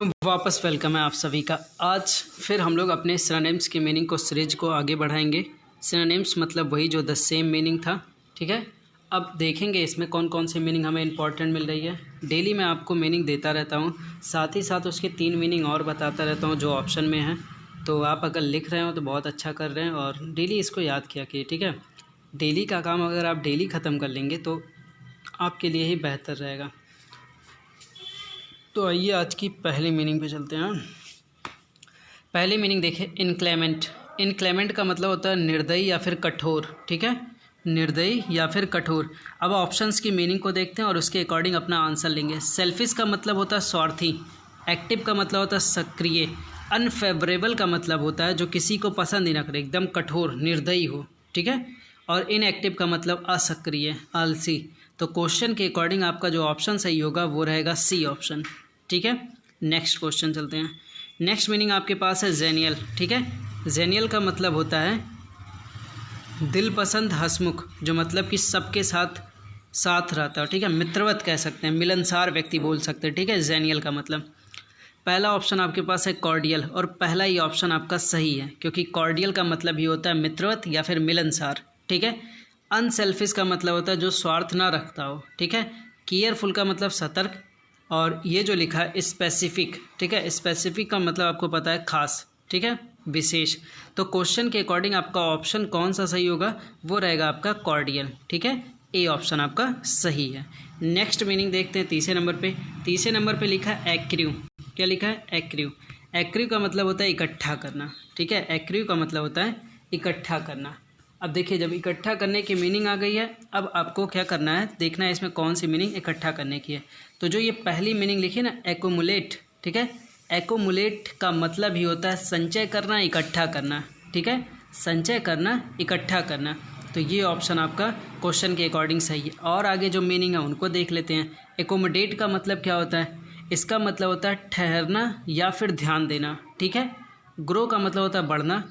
वापस वेलकम है आप सभी का। आज फिर हम लोग अपने सिनोनिम्स की मीनिंग को सीरीज को आगे बढ़ाएंगे। सिनोनिम्स मतलब वही जो द सेम मीनिंग था, ठीक है। अब देखेंगे इसमें कौन कौन सी मीनिंग हमें इंपॉर्टेंट मिल रही है। डेली मैं आपको मीनिंग देता रहता हूँ, साथ ही साथ उसके 3 मीनिंग और बताता रहता हूँ जो ऑप्शन में है। तो आप अगर लिख रहे हो तो बहुत अच्छा कर रहे हैं और डेली इसको याद किया कि ठीक है। डेली का काम अगर आप डेली ख़त्म कर लेंगे तो आपके लिए ही बेहतर रहेगा। तो आइए आज की पहली मीनिंग पे चलते हैं। पहली मीनिंग देखिए, इनक्लेमेंट। इनक्लेमेंट का मतलब होता है निर्दयी या फिर कठोर, ठीक है, निर्दयी या फिर कठोर। अब ऑप्शंस की मीनिंग को देखते हैं और उसके अकॉर्डिंग अपना आंसर लेंगे। सेल्फिश का मतलब होता है स्वार्थी। एक्टिव का मतलब होता है सक्रिय। अनफेवरेबल का मतलब होता है जो किसी को पसंद ही ना करे, एकदम कठोर निर्दयी हो, ठीक है। और इनएक्टिव का मतलब असक्रिय, आलसी। तो क्वेश्चन के अकॉर्डिंग आपका जो ऑप्शन सही होगा वो रहेगा सी ऑप्शन, ठीक है। नेक्स्ट क्वेश्चन चलते हैं। नेक्स्ट मीनिंग आपके पास है जेनियल, ठीक है। जेनियल का मतलब होता है दिल पसंद हंसमुख, जो मतलब कि सबके साथ रहता है, ठीक है। मित्रवत कह सकते हैं, मिलनसार व्यक्ति बोल सकते हैं, ठीक है। जेनियल का मतलब पहला ऑप्शन आपके पास है कॉर्डियल, और पहला ही ऑप्शन आपका सही है क्योंकि कॉर्डियल का मतलब ही होता है मित्रवत या फिर मिलनसार, ठीक है। अनसेल्फिश का मतलब होता है जो स्वार्थ ना रखता हो, ठीक है। केयरफुल का मतलब सतर्क, और ये जो लिखा है स्पेसिफिक, ठीक है। स्पेसिफिक का मतलब आपको पता है खास, ठीक है, विशेष। तो क्वेश्चन के अकॉर्डिंग आपका ऑप्शन कौन सा सही होगा वो रहेगा आपका कॉर्डियल, ठीक है। ए ऑप्शन आपका सही है। नेक्स्ट मीनिंग देखते हैं तीसरे नंबर पे। तीसरे नंबर पे लिखा है एक्रिव। क्या लिखा है? एक्रिव। एक्रिव का मतलब होता है इकट्ठा करना, ठीक है। एक्रिव का मतलब होता है इकट्ठा करना। अब देखिए, जब इकट्ठा करने की मीनिंग आ गई है, अब आपको क्या करना है, देखना है इसमें कौन सी मीनिंग इकट्ठा करने की है। तो जो ये पहली मीनिंग लिखी है ना, एकोमुलेट, ठीक है। एकोमुलेट का मतलब ही होता है संचय करना, इकट्ठा करना, ठीक है। संचय करना, इकट्ठा करना। तो ये ऑप्शन आपका क्वेश्चन के अकॉर्डिंग सही है। और आगे जो मीनिंग है उनको देख लेते हैं। एकोमोडेट का मतलब क्या होता है? इसका मतलब होता है ठहरना या फिर ध्यान देना, ठीक है। ग्रो का मतलब होता है बढ़ना।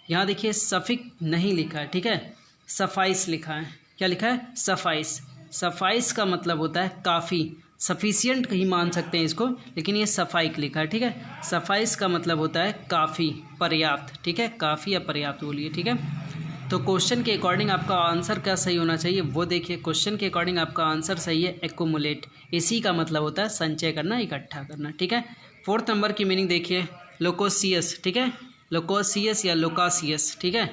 यहाँ देखिए सफिक नहीं लिखा है, ठीक है, सफाइस लिखा है। क्या लिखा है? सफाइस। सफाइस का मतलब होता है काफ़ी, सफिशियंट ही मान सकते हैं इसको, लेकिन ये सफाइक लिखा है, ठीक है। सफाइस का मतलब होता है काफ़ी, पर्याप्त, ठीक है, काफ़ी या पर्याप्त बोलिए, ठीक है। तो क्वेश्चन के अकॉर्डिंग आपका आंसर क्या सही होना चाहिए वो देखिए। क्वेश्चन के अकॉर्डिंग आपका आंसर सही है एकोमुलेट। इसी का मतलब होता है संचय करना, इकट्ठा करना, ठीक है। फोर्थ नंबर की मीनिंग देखिए, लोकोसियस, ठीक है। लोकोसियस या लोकासियस, ठीक है,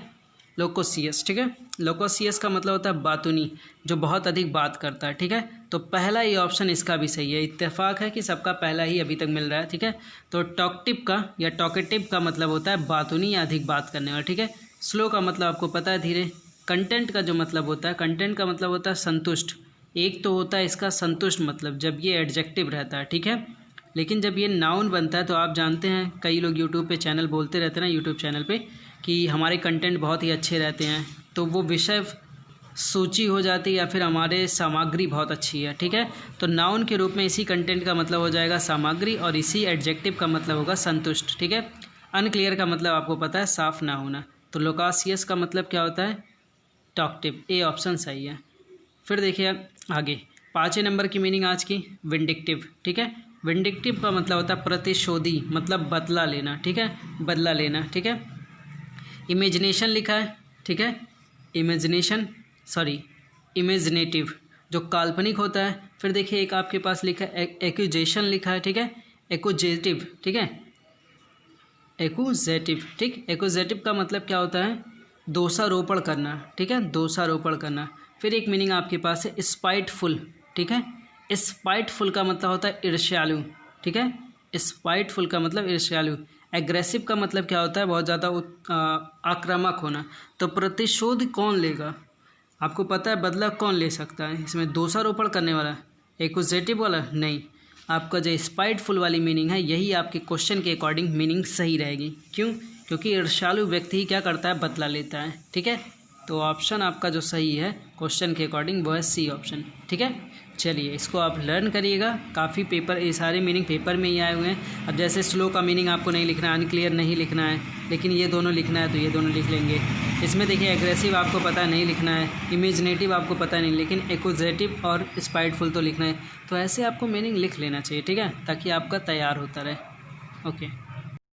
लोकोसियस, ठीक है। लोकोसियस का मतलब होता है बातूनी, जो बहुत अधिक बात करता है, ठीक है। तो पहला ही ऑप्शन इसका भी सही है। इत्तेफाक है कि सबका पहला ही अभी तक मिल रहा है, ठीक है। तो टॉकटिव का या टॉकेटिव का मतलब होता है बातूनी या अधिक बात करने वाला, ठीक है। स्लो का मतलब आपको पता है धीरे। कंटेंट का जो मतलब होता है, कंटेंट का मतलब होता है संतुष्ट। एक तो होता है इसका संतुष्ट मतलब जब ये एडजेक्टिव रहता है, ठीक है। लेकिन जब ये नाउन बनता है तो आप जानते हैं कई लोग यूट्यूब पे चैनल बोलते रहते हैं ना, यूट्यूब चैनल पे, कि हमारे कंटेंट बहुत ही अच्छे रहते हैं, तो वो विषय सूची हो जाती है या फिर हमारे सामग्री बहुत अच्छी है, ठीक है। तो नाउन के रूप में इसी कंटेंट का मतलब हो जाएगा सामग्री, और इसी एडजेक्टिव का मतलब होगा संतुष्ट, ठीक है। अनक्लियर का मतलब आपको पता है साफ ना होना। तो लोकासियस का मतलब क्या होता है? टॉकटिव। ए ऑप्शन सही है। फिर देखिए आगे 5वें नंबर की मीनिंग आज की, विंडिक्टिव, ठीक है। विंडिक्टिव का मतलब होता है प्रतिशोधी, मतलब बदला लेना, ठीक है, बदला लेना, ठीक है। इमेजिनेशन लिखा है, ठीक है, इमेजिनेटिव, जो काल्पनिक होता है। फिर देखिए एक आपके पास लिखा है एक्यूजेशन लिखा है, ठीक है, एक्यूजेटिव, ठीक है, एक्यूजेटिव, ठीक। एक्यूजेटिव का मतलब क्या होता है? दोषारोपण करना, ठीक है, दोषारोपण करना। फिर एक मीनिंग आपके पास है स्पाइटफुल, ठीक है। स्पाइटफुल का मतलब होता है ईर्ष्यालु, ठीक है। स्पाइटफुल का मतलब ईर्ष्यालु। एग्रेसिव का मतलब क्या होता है? बहुत ज़्यादा आक्रामक होना। तो प्रतिशोध कौन लेगा? आपको पता है बदला कौन ले सकता है इसमें? दोषारोपण करने वाला, एक्यूजेटिव वाला नहीं। आपका जो स्पाइटफुल वाली मीनिंग है यही आपके क्वेश्चन के अकॉर्डिंग मीनिंग सही रहेगी। क्यों? क्योंकि ईर्ष्यालु व्यक्ति ही क्या करता है? बदला लेता है, ठीक है। तो ऑप्शन आपका जो सही है क्वेश्चन के अकॉर्डिंग वो है सी ऑप्शन, ठीक है। चलिए इसको आप लर्न करिएगा। काफ़ी पेपर, ये सारे मीनिंग पेपर में ही आए हुए हैं। अब जैसे स्लो का मीनिंग आपको नहीं लिखना है, अनक्लियर नहीं लिखना है, लेकिन ये दोनों लिखना है तो ये दोनों लिख लेंगे। इसमें देखिए एग्रेसिव आपको पता नहीं लिखना है, इमेजिनेटिव आपको पता नहीं, लेकिन एक्यूजेटिव और स्पाइटफुल तो लिखना है। तो ऐसे आपको मीनिंग लिख लेना चाहिए, ठीक है, ताकि आपका तैयार होता रहे। ओके।